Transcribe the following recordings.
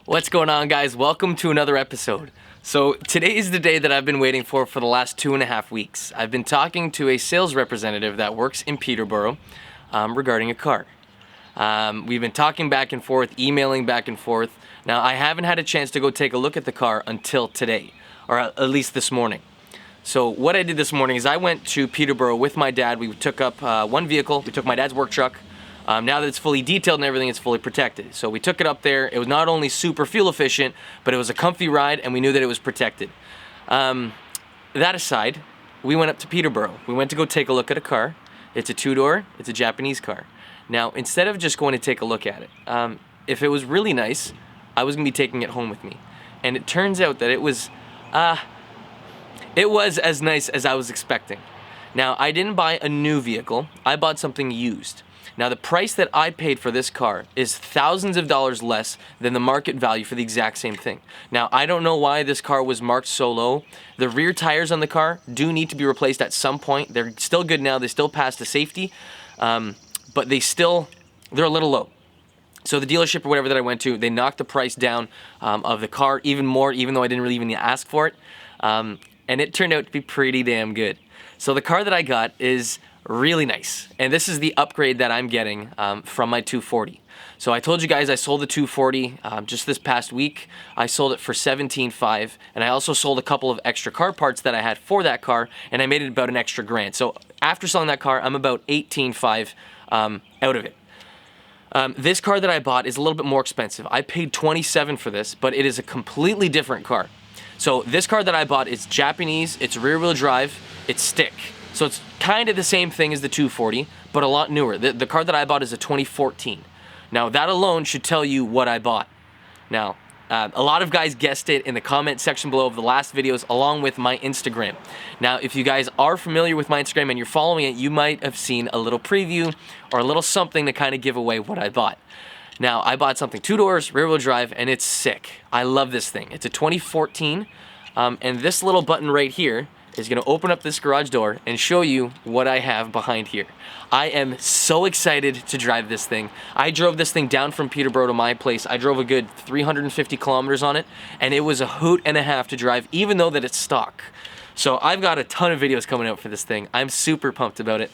What's going on, guys? Welcome to another episode. So today is the day that I've been waiting for the last 2.5 weeks. I've been talking to a sales representative that works in Peterborough regarding a car. We've been talking back and forth, emailing back and forth. Now, I haven't had a chance to go take a look at the car until today, or at least this morning. So what I did this morning is I went to Peterborough with my dad. We took up one vehicle. We took my dad's work truck. Now that it's fully detailed and everything, it's fully protected. So we took it up there. It was not only super fuel efficient, but it was a comfy ride, and we knew that it was protected. That aside, we went up to Peterborough. We went to go take a look at a car. It's a two-door. It's a Japanese car. Now, instead of just going to take a look at it, if it was really nice, I was going to be taking it home with me. And it turns out that it was as nice as I was expecting. Now, I didn't buy a new vehicle. I bought something used. Now, the price that I paid for this car is thousands of dollars less than the market value for the exact same thing. Now, I don't know why this car was marked so low. The rear tires on the car do need to be replaced at some point. They're still good now. They still pass the safety, but they're a little low. So the dealership or whatever that I went to, they knocked the price down of the car even more, even though I didn't really even ask for it. And it turned out to be pretty damn good. So the car that I got is really nice, and this is the upgrade that I'm getting from my 240. So I told you guys I sold the 240 just this past week. I sold it for $17,500, and I also sold a couple of extra car parts that I had for that car, and I made it about an extra grand. So after selling that car, I'm about $18,500 out of it. This car that I bought is a little bit more expensive. I paid $27,000 for this, but it is a completely different car. So this car that I bought is Japanese, it's rear-wheel drive, it's stick. So it's kind of the same thing as the 240, but a lot newer. The car that I bought is a 2014. Now, that alone should tell you what I bought. Now, a lot of guys guessed it in the comment section below of the last videos, along with my Instagram. Now, if you guys are familiar with my Instagram and you're following it, you might have seen a little preview or a little something to kind of give away what I bought. Now, I bought something 2 doors, rear-wheel drive, and it's sick. I love this thing. It's a 2014, and this little button right here is going to open up this garage door and show you what I have behind here. I am so excited to drive this thing. I drove this thing down from Peterborough to my place. I drove a good 350 kilometers on it, and it was a hoot and a half to drive, even though that it's stock. So I've got a ton of videos coming out for this thing. I'm super pumped about it,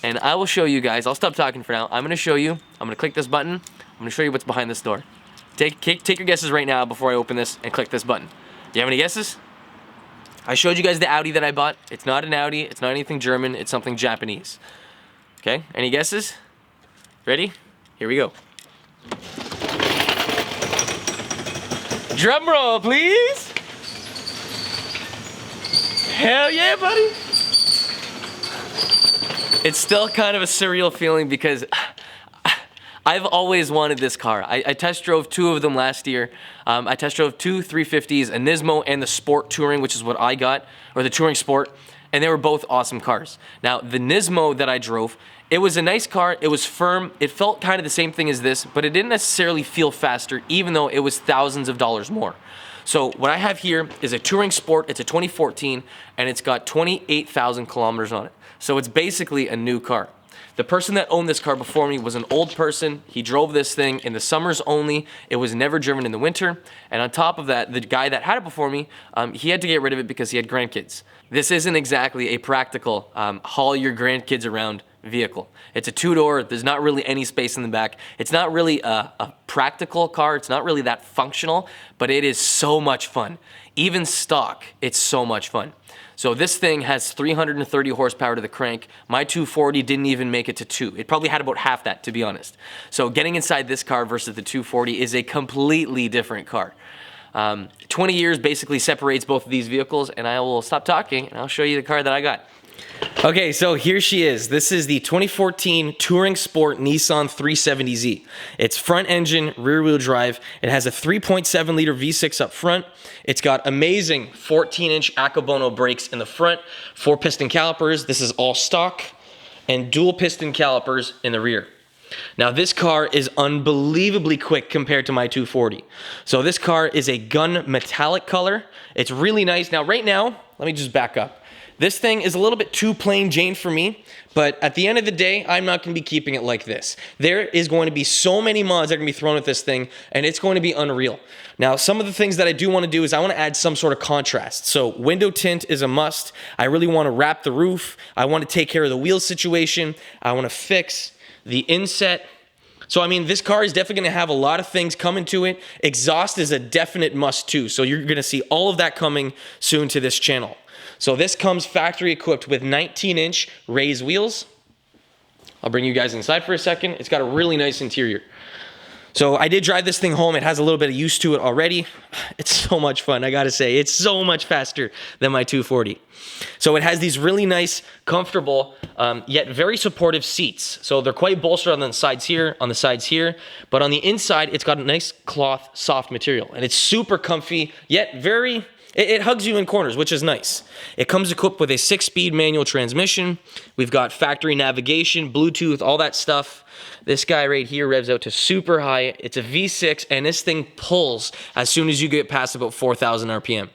and I will show you guys. I'll stop talking for now. I'm going to show you. I'm going to click this button. I'm going to show you what's behind this door. Take your guesses right now before I open this and click this button. Do you have any guesses? I showed you guys the Audi that I bought. It's not an Audi. It's not anything German. It's something Japanese. Okay, any guesses? Ready? Here we go. Drum roll, please. Hell yeah, buddy. It's still kind of a surreal feeling because I've always wanted this car. I test drove 2 of them last year. I test drove 2 350s, a Nismo and the Sport Touring, which is what I got, or the Touring Sport, and they were both awesome cars. Now, the Nismo that I drove, it was a nice car. It was firm. It felt kind of the same thing as this, but it didn't necessarily feel faster, even though it was thousands of dollars more. So what I have here is a Touring Sport. It's a 2014, and it's got 28,000 kilometers on it. So it's basically a new car. The person that owned this car before me was an old person. He drove this thing in the summers only. It was never driven in the winter. And on top of that, the guy that had it before me, he had to get rid of it because he had grandkids. This isn't exactly a practical haul your grandkids around vehicle. It's a 2-door. There's not really any space in the back. It's not really a practical car. It's not really that functional, but it is so much fun. Even stock, it's so much fun. So this thing has 330 horsepower to the crank. My 240 didn't even make it to 2. It probably had about half that, to be honest. So getting inside this car versus the 240 is a completely different car. 20 years basically separates both of these vehicles, and I will stop talking and I'll show you the car that I got. Okay, so here she is. This is the 2014 Touring Sport Nissan 370Z. It's front engine, rear wheel drive. It has a 3.7 liter V6 up front. It's got amazing 14-inch Akabono brakes in the front, 4 piston calipers. This is all stock, and dual piston calipers in the rear. Now this car is unbelievably quick compared to my 240. So this car is a gun metallic color. It's really nice. Now right now, let me just back up. This thing is a little bit too plain Jane for me, but at the end of the day, I'm not going to be keeping it like this. There is going to be so many mods that are going to be thrown at this thing, and it's going to be unreal. Now, some of the things that I do want to do is I want to add some sort of contrast. So window tint is a must. I really want to wrap the roof. I want to take care of the wheel situation. I want to fix the inset. So, I mean, this car is definitely going to have a lot of things coming to it. Exhaust is a definite must too. So you're going to see all of that coming soon to this channel. So this comes factory equipped with 19-inch raised wheels. I'll bring you guys inside for a second. It's got a really nice interior. So I did drive this thing home. It has a little bit of use to it already. It's so much fun, I gotta say. It's so much faster than my 240. So it has these really nice, comfortable, yet very supportive seats. So they're quite bolstered on the sides here, but on the inside, it's got a nice cloth, soft material. And it's super comfy, yet very, it hugs you in corners, which is nice. It comes equipped with a 6-speed manual transmission. We've got factory navigation, Bluetooth, all that stuff. This guy right here revs out to super high. It's a V6, and this thing pulls as soon as you get past about 4,000 RPM.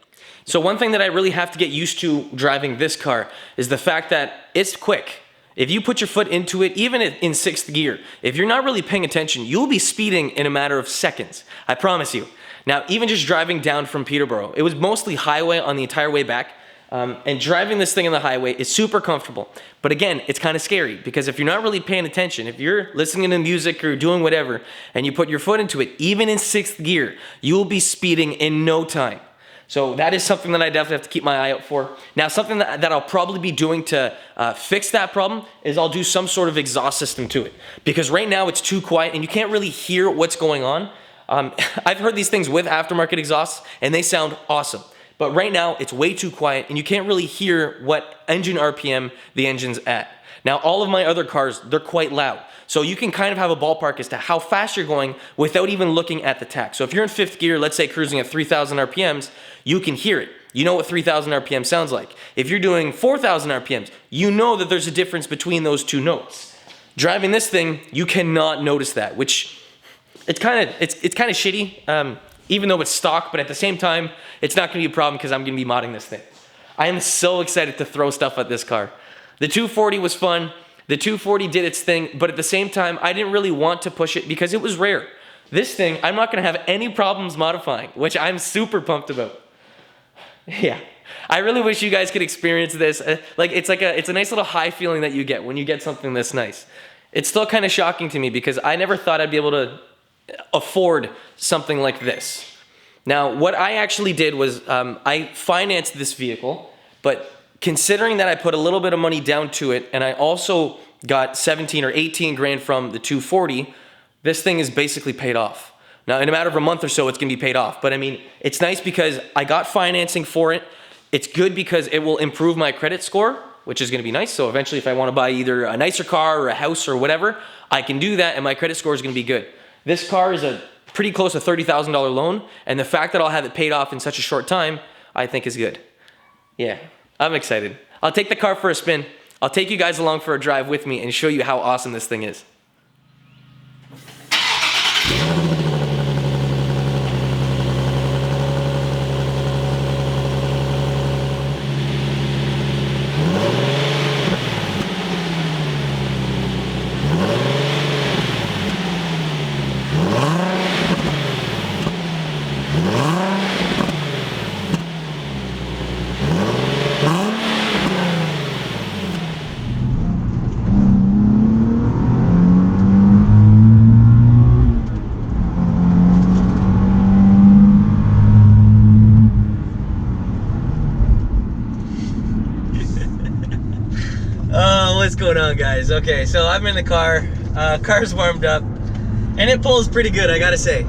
So one thing that I really have to get used to driving this car is the fact that it's quick. If you put your foot into it, even in 6th gear, if you're not really paying attention, you'll be speeding in a matter of seconds. I promise you. Now, even just driving down from Peterborough, it was mostly highway on the entire way back. And driving this thing on the highway is super comfortable. But again, it's kind of scary because if you're not really paying attention, if you're listening to music or doing whatever, and you put your foot into it, even in 6th gear, you will be speeding in no time. So that is something that I definitely have to keep my eye out for. Now, something that I'll probably be doing to fix that problem is I'll do some sort of exhaust system to it. Because right now it's too quiet and you can't really hear what's going on. I've heard these things with aftermarket exhausts and they sound awesome. But right now, it's way too quiet, and you can't really hear what engine RPM the engine's at. Now, all of my other cars, they're quite loud. So you can kind of have a ballpark as to how fast you're going without even looking at the tach. So if you're in 5th gear, let's say cruising at 3,000 RPMs, you can hear it. You know what 3,000 RPM sounds like. If you're doing 4,000 RPMs, you know that there's a difference between those two notes. Driving this thing, you cannot notice that, which it's kind of shitty. Even though it's stock, but at the same time, it's not gonna be a problem because I'm gonna be modding this thing. I am so excited to throw stuff at this car. The 240 was fun. The 240 did its thing, but at the same time, I didn't really want to push it because it was rare. This thing, I'm not gonna have any problems modifying, which I'm super pumped about. Yeah, I really wish you guys could experience this. It's a nice little high feeling that you get when you get something this nice. It's still kind of shocking to me because I never thought I'd be able to afford something like this. Now, what I actually did was I financed this vehicle, but considering that I put a little bit of money down to it, and I also got 17 or 18 grand from the 240, this thing is basically paid off. Now, in a matter of a month or so, it's gonna be paid off. But I mean, it's nice because I got financing for it. It's good because it will improve my credit score, which is gonna be nice. So eventually, if I wanna buy either a nicer car or a house or whatever, I can do that and my credit score is gonna be good. This car is a pretty close to $30,000 loan, and the fact that I'll have it paid off in such a short time, I think is good. Yeah, I'm excited. I'll take the car for a spin. I'll take you guys along for a drive with me and show you how awesome this thing is. What's going on, guys? Okay, so I'm in the car, car's warmed up, and it pulls pretty good, I gotta say.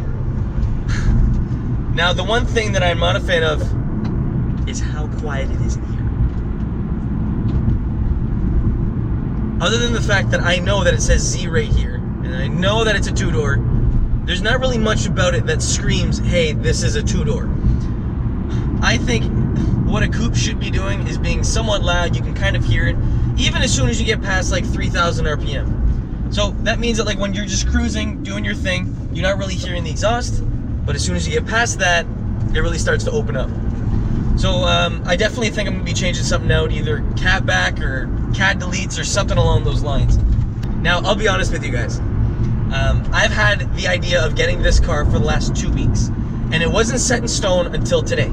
Now, the one thing that I'm not a fan of is how quiet it is in here. Other than the fact that I know that it says Z right here, and I know that it's a two-door, there's not really much about it that screams, hey, this is a two-door. I think what a coupe should be doing is being somewhat loud. You can kind of hear it, even as soon as you get past like 3,000 RPM. So that means that like when you're just cruising, doing your thing, you're not really hearing the exhaust, but as soon as you get past that, it really starts to open up. So I definitely think I'm gonna be changing something out, either cat back or cat deletes or something along those lines. Now, I'll be honest with you guys. I've had the idea of getting this car for the last 2 weeks, and it wasn't set in stone until today.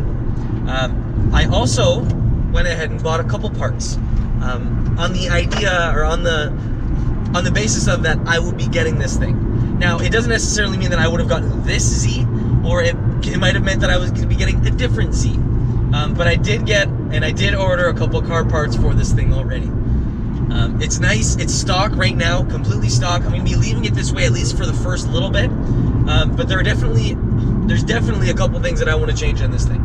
I also went ahead and bought a couple parts on the idea, or on the basis of that I would be getting this thing. Now, it doesn't necessarily mean that I would have gotten this Z, or it might have meant that I was going to be getting a different Z. But I did order a couple car parts for this thing already. It's nice. It's stock right now, completely stock. I'm going to be leaving it this way at least for the first little bit. But there's definitely a couple things that I want to change on this thing.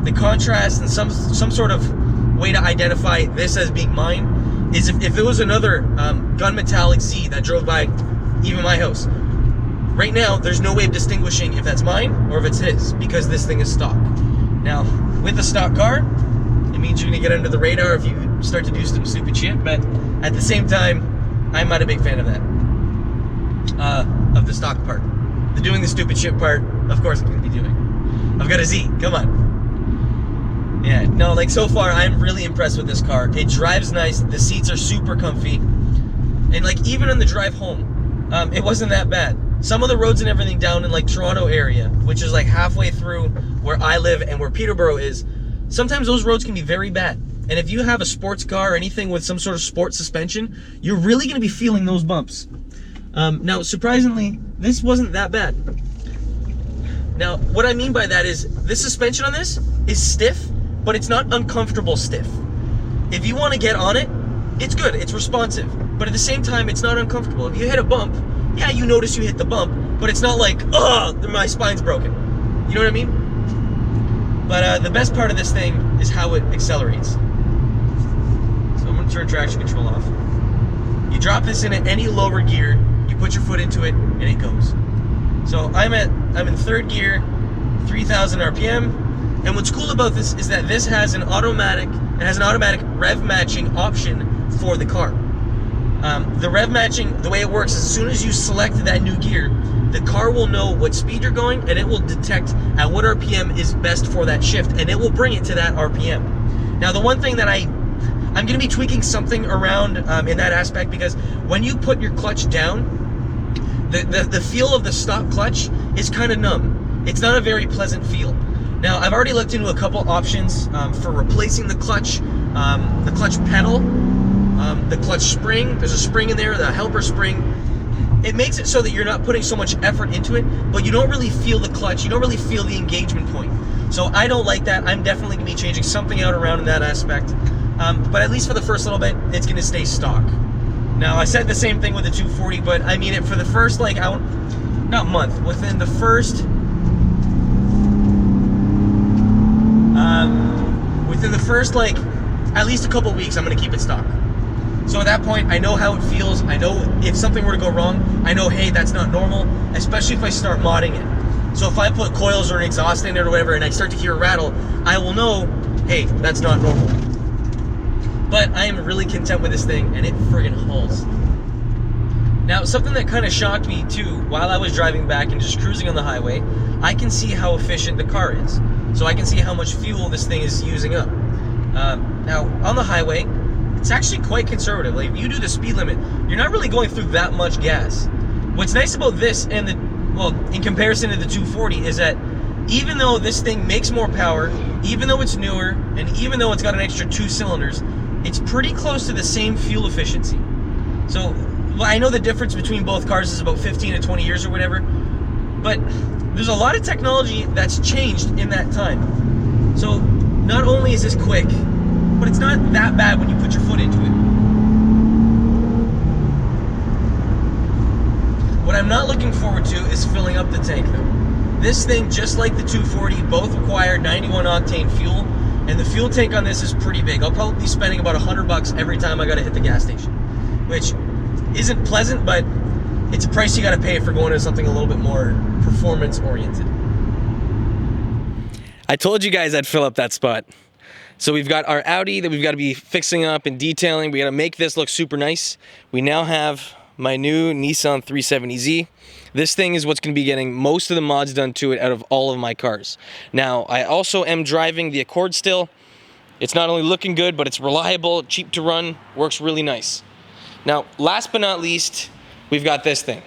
The contrast and some sort of way to identify this as being mine is if there was another gunmetallic Z that drove by even my house. Right now, there's no way of distinguishing if that's mine or if it's his, because this thing is stock. Now, with a stock car, it means you're gonna get under the radar if you start to do some stupid shit, but at the same time, I'm not a big fan of that. Of the stock part. The doing the stupid shit part, of course I'm gonna be doing. I've got a Z, come on. Yeah, no, like so far, I'm really impressed with this car. It drives nice, the seats are super comfy, and like even on the drive home, it wasn't that bad. Some of the roads and everything down in like Toronto area, which is like halfway through where I live and where Peterborough is, sometimes those roads can be very bad. And if you have a sports car or anything with some sort of sport suspension, you're really going to be feeling those bumps. Now, surprisingly, this wasn't that bad. Now, what I mean by that is the suspension on this is stiff, but it's not uncomfortable stiff. If you want to get on it, it's good, it's responsive. But at the same time, it's not uncomfortable. If you hit a bump, yeah, you notice you hit the bump, but it's not like, ugh, my spine's broken. You know what I mean? But the best part of this thing is how it accelerates. So I'm gonna turn traction control off. You drop this in at any lower gear, you put your foot into it, and it goes. So I'm in third gear, 3,000 RPM, and what's cool about this is that this has an automatic rev matching option for the car. The rev matching, the way it works is as soon as you select that new gear, the car will know what speed you're going, and it will detect at what RPM is best for that shift, and it will bring it to that RPM. Now, the one thing that I'm going to be tweaking something around in that aspect, because when you put your clutch down, the feel of the stock clutch is kind of numb. It's not a very pleasant feel. Now, I've already looked into a couple options for replacing the clutch pedal, the clutch spring. There's a spring in there, the helper spring. It makes it so that you're not putting so much effort into it, but you don't really feel the clutch, you don't really feel the engagement point. So I don't like that. I'm definitely going to be changing something out around in that aspect. But at least for the first little bit, it's going to stay stock. Now, I said the same thing with the 240, but I mean it for the first, like, not month, within the first, like, at least a couple weeks, I'm going to keep it stock. So at that point, I know how it feels. I know if something were to go wrong, I know, hey, that's not normal, especially if I start modding it. So if I put coils or an exhaust in it or whatever, and I start to hear a rattle, I will know, hey, that's not normal. But I am really content with this thing, and it friggin' hauls. Now, something that kind of shocked me too, while I was driving back and just cruising on the highway, I can see how efficient the car is. So I can see how much fuel this thing is using up. Now, on the highway, it's actually quite conservative. Like, if you do the speed limit, you're not really going through that much gas. What's nice about this and in comparison to the 240 is that even though this thing makes more power, even though it's newer, and even though it's got an extra 2 cylinders, it's pretty close to the same fuel efficiency. So, I know the difference between both cars is about 15 to 20 years or whatever, but there's a lot of technology that's changed in that time. So, not only is this quick, but it's not that bad when you put your foot into it. What I'm not looking forward to is filling up the tank though. This thing, just like the 240, both require 91 octane fuel, and the fuel tank on this is pretty big. I'll probably be spending about $100 every time I gotta hit the gas station, which isn't pleasant, but it's a price you gotta pay for going to something a little bit more performance oriented. I told you guys I'd fill up that spot. So we've got our Audi that we've got to be fixing up and detailing. We got to make this look super nice. We now have my new Nissan 370Z. This thing is what's going to be getting most of the mods done to it out of all of my cars. Now, I also am driving the Accord still. It's not only looking good, but it's reliable, cheap to run, works really nice. Now, last but not least, we've got this thing.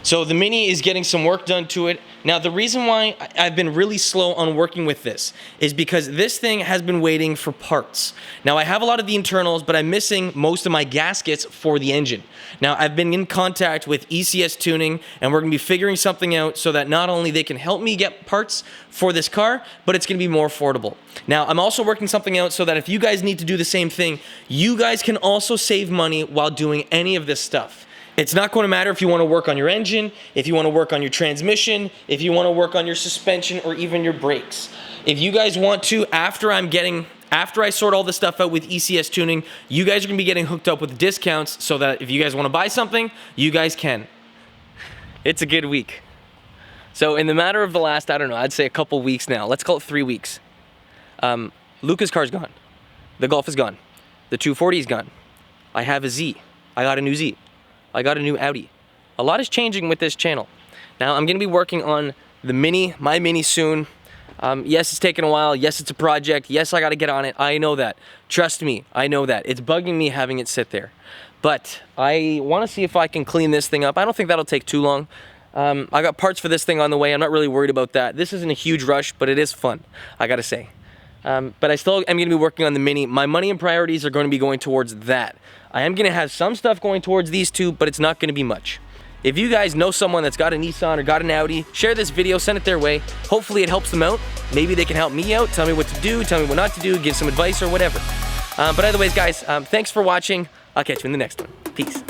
So the Mini is getting some work done to it. Now, the reason why I've been really slow on working with this is because this thing has been waiting for parts. Now, I have a lot of the internals, but I'm missing most of my gaskets for the engine. Now, I've been in contact with ECS Tuning, and we're gonna be figuring something out so that not only they can help me get parts for this car, but it's gonna be more affordable. Now, I'm also working something out so that if you guys need to do the same thing, you guys can also save money while doing any of this stuff. It's not going to matter if you want to work on your engine, if you want to work on your transmission, if you want to work on your suspension, or even your brakes. If you guys want to, after I sort all this stuff out with ECS Tuning, you guys are going to be getting hooked up with discounts so that if you guys want to buy something, you guys can. It's a good week. So in the matter of the last, I don't know, I'd say a couple weeks now, let's call it 3 weeks. Luca's car's gone. The Golf is gone. The 240 is gone. I have a Z. I got a new Z. I got a new Audi. A lot is changing with this channel. Now I'm gonna be working on the Mini, my Mini soon. Yes, it's taken a while. Yes, it's a project. Yes, I gotta get on it. I know that. Trust me, I know that. It's bugging me having it sit there. But I wanna see if I can clean this thing up. I don't think that'll take too long. I got parts for this thing on the way. I'm not really worried about that. This isn't a huge rush, but it is fun, I gotta say. But I still am gonna be working on the Mini. My money and priorities are gonna be going towards that. I am gonna have some stuff going towards these two, but it's not gonna be much. If you guys know someone that's got a Nissan or got an Audi, share this video, send it their way. Hopefully it helps them out. Maybe they can help me out, tell me what to do, tell me what not to do, give some advice or whatever. But otherwise, guys, thanks for watching. I'll catch you in the next one. Peace.